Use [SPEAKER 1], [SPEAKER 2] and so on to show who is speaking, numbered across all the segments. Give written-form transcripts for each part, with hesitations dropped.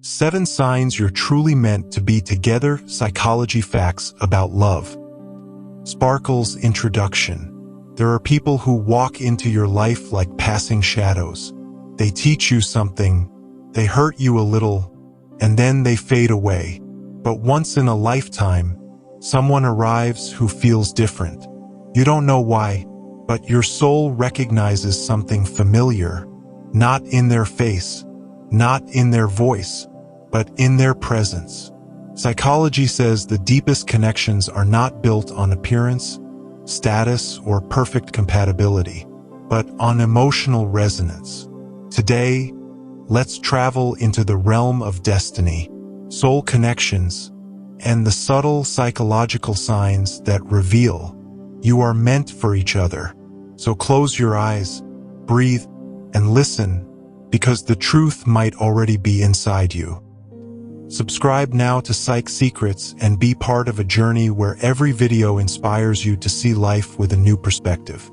[SPEAKER 1] 7 signs you're truly meant to be together. Psychology facts about love. Sparkle's introduction. There are people who walk into your life like passing shadows. They teach you something, they hurt you a little, and then they fade away. But once in a lifetime, someone arrives who feels different. You don't know why, but your soul recognizes something familiar, not in their face, not in their voice, but in their presence. Psychology says the deepest connections are not built on appearance, status, or perfect compatibility, but on emotional resonance. Today, let's travel into the realm of destiny, soul connections, and the subtle psychological signs that reveal you are meant for each other. So close your eyes, breathe, and listen, because the truth might already be inside you. Subscribe now to Psych Secrets and be part of a journey where every video inspires you to see life with a new perspective.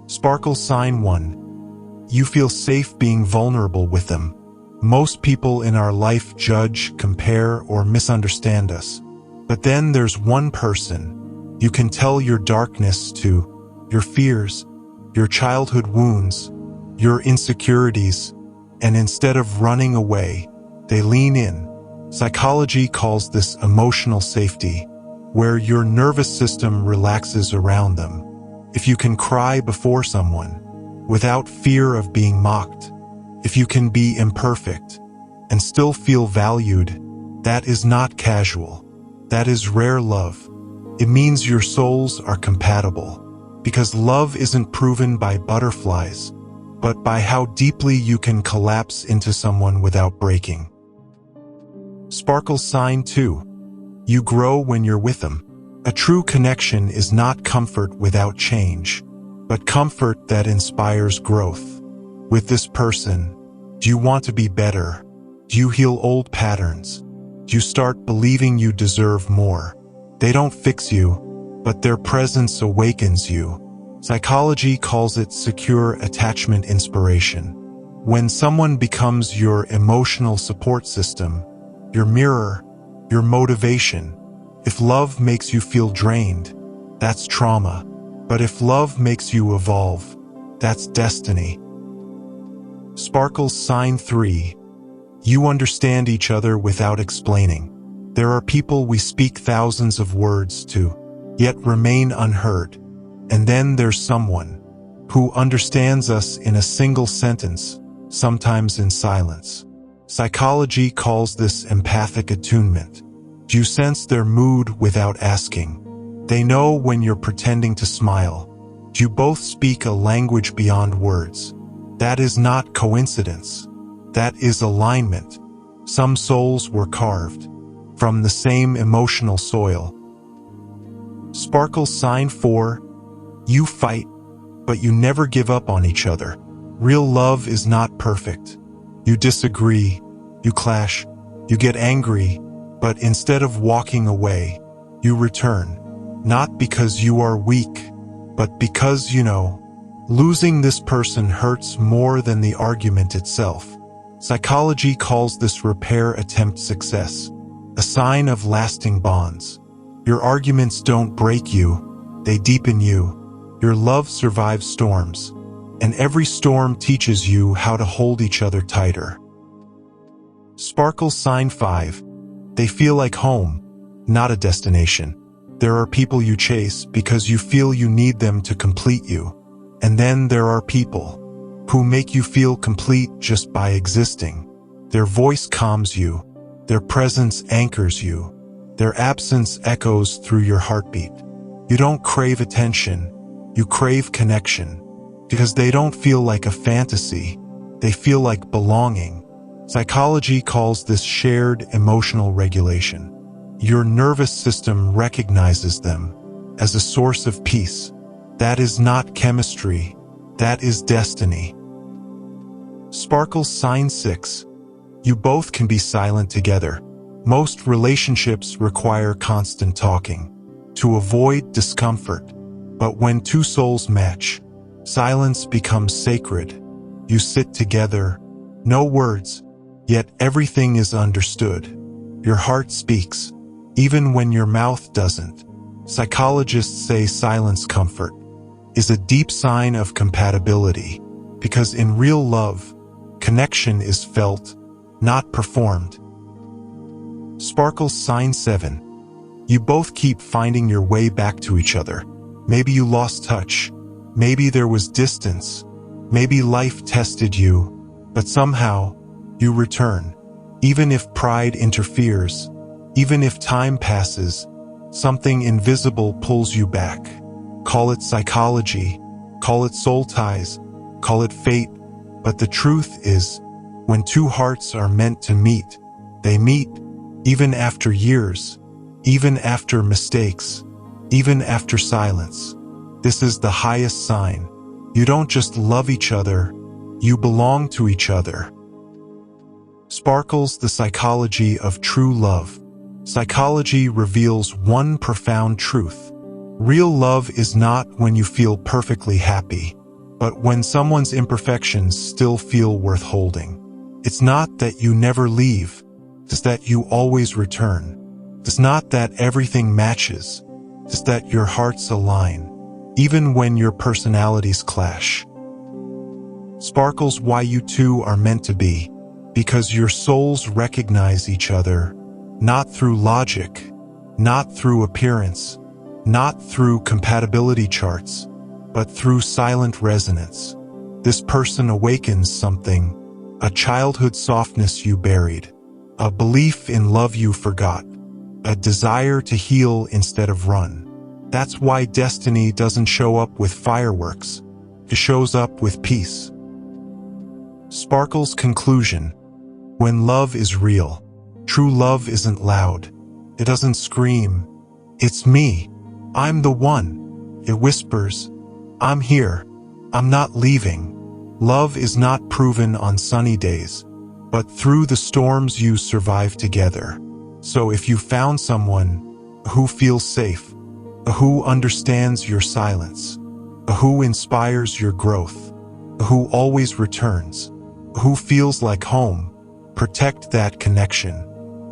[SPEAKER 1] Sparkle sign 1. You feel safe being vulnerable with them. Most people in our life judge, compare, or misunderstand us. But then there's one person you can tell your darkness to, your fears, your childhood wounds, your insecurities, and instead of running away, they lean in. Psychology calls this emotional safety, where your nervous system relaxes around them. If you can cry before someone, without fear of being mocked, if you can be imperfect and still feel valued, that is not casual. That is rare love. It means your souls are compatible, because love isn't proven by butterflies, but by how deeply you can collapse into someone without breaking. Sparkle sign 2. You grow when you're with them. A true connection is not comfort without change, but comfort that inspires growth. With this person, do you want to be better? Do you heal old patterns? Do you start believing you deserve more? They don't fix you, but their presence awakens you. Psychology calls it secure attachment inspiration. When someone becomes your emotional support system, your mirror, your motivation. If love makes you feel drained, that's trauma. But if love makes you evolve, that's destiny. Sparkle sign 3. You understand each other without explaining. There are people we speak thousands of words to, yet remain unheard. And then there's someone who understands us in a single sentence, sometimes in silence. Psychology calls this empathic attunement. Do you sense their mood without asking? They know when you're pretending to smile. Do you both speak a language beyond words? That is not coincidence. That is alignment. Some souls were carved from the same emotional soil. Sparkle sign 4. You fight, but you never give up on each other. Real love is not perfect. You disagree, you clash, you get angry, but instead of walking away, you return. Not because you are weak, but because you know, losing this person hurts more than the argument itself. Psychology calls this repair attempt success, a sign of lasting bonds. Your arguments don't break you, they deepen you. Your love survives storms, and every storm teaches you how to hold each other tighter. Sparkle sign 5. They feel like home, not a destination. There are people you chase because you feel you need them to complete you. And then there are people who make you feel complete just by existing. Their voice calms you, their presence anchors you, their absence echoes through your heartbeat. You don't crave attention, you crave connection, because they don't feel like a fantasy, they feel like belonging. Psychology calls this shared emotional regulation. Your nervous system recognizes them as a source of peace. That is not chemistry, that is destiny. Sparkle sign 6. You both can be silent together. Most relationships require constant talking to avoid discomfort. But when two souls match, silence becomes sacred. You sit together, no words, Yet everything is understood. Your heart speaks, even when your mouth doesn't. Psychologists say silence comfort is a deep sign of compatibility, because in real love, connection is felt, not performed. Sparkles sign 7. You both keep finding your way back to each other. Maybe you lost touch. Maybe there was distance. Maybe life tested you. But somehow, you return. Even if pride interferes, even if time passes, something invisible pulls you back. Call it psychology, call it soul ties, call it fate. But the truth is, when two hearts are meant to meet, they meet, even after years, even after mistakes, even after silence. This is the highest sign. You don't just love each other, you belong to each other. Sparkles, the psychology of true love. Psychology reveals one profound truth. Real love is not when you feel perfectly happy, but when someone's imperfections still feel worth holding. It's not that you never leave, it's that you always return. It's not that everything matches, it's that your hearts align, even when your personalities clash. Sparkles, why you two are meant to be. Because your souls recognize each other, not through logic, not through appearance, not through compatibility charts, but through silent resonance. This person awakens something, a childhood softness you buried, a belief in love you forgot, a desire to heal instead of run. That's why destiny doesn't show up with fireworks. It shows up with peace. Sparkles, conclusion. When love is real, true love isn't loud. It doesn't scream, "It's me. I'm the one." It whispers, "I'm here. I'm not leaving." Love is not proven on sunny days, but through the storms you survive together. So if you found someone who feels safe, who understands your silence, who inspires your growth, who always returns, who feels like home, protect that connection.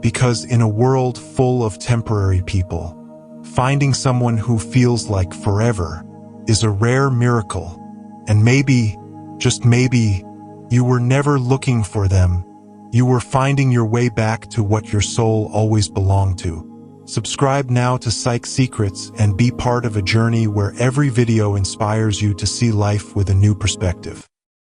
[SPEAKER 1] Because in a world full of temporary people, finding someone who feels like forever is a rare miracle. And maybe, just maybe, you were never looking for them. You were finding your way back to what your soul always belonged to. Subscribe now to Psych Secrets and be part of a journey where every video inspires you to see life with a new perspective.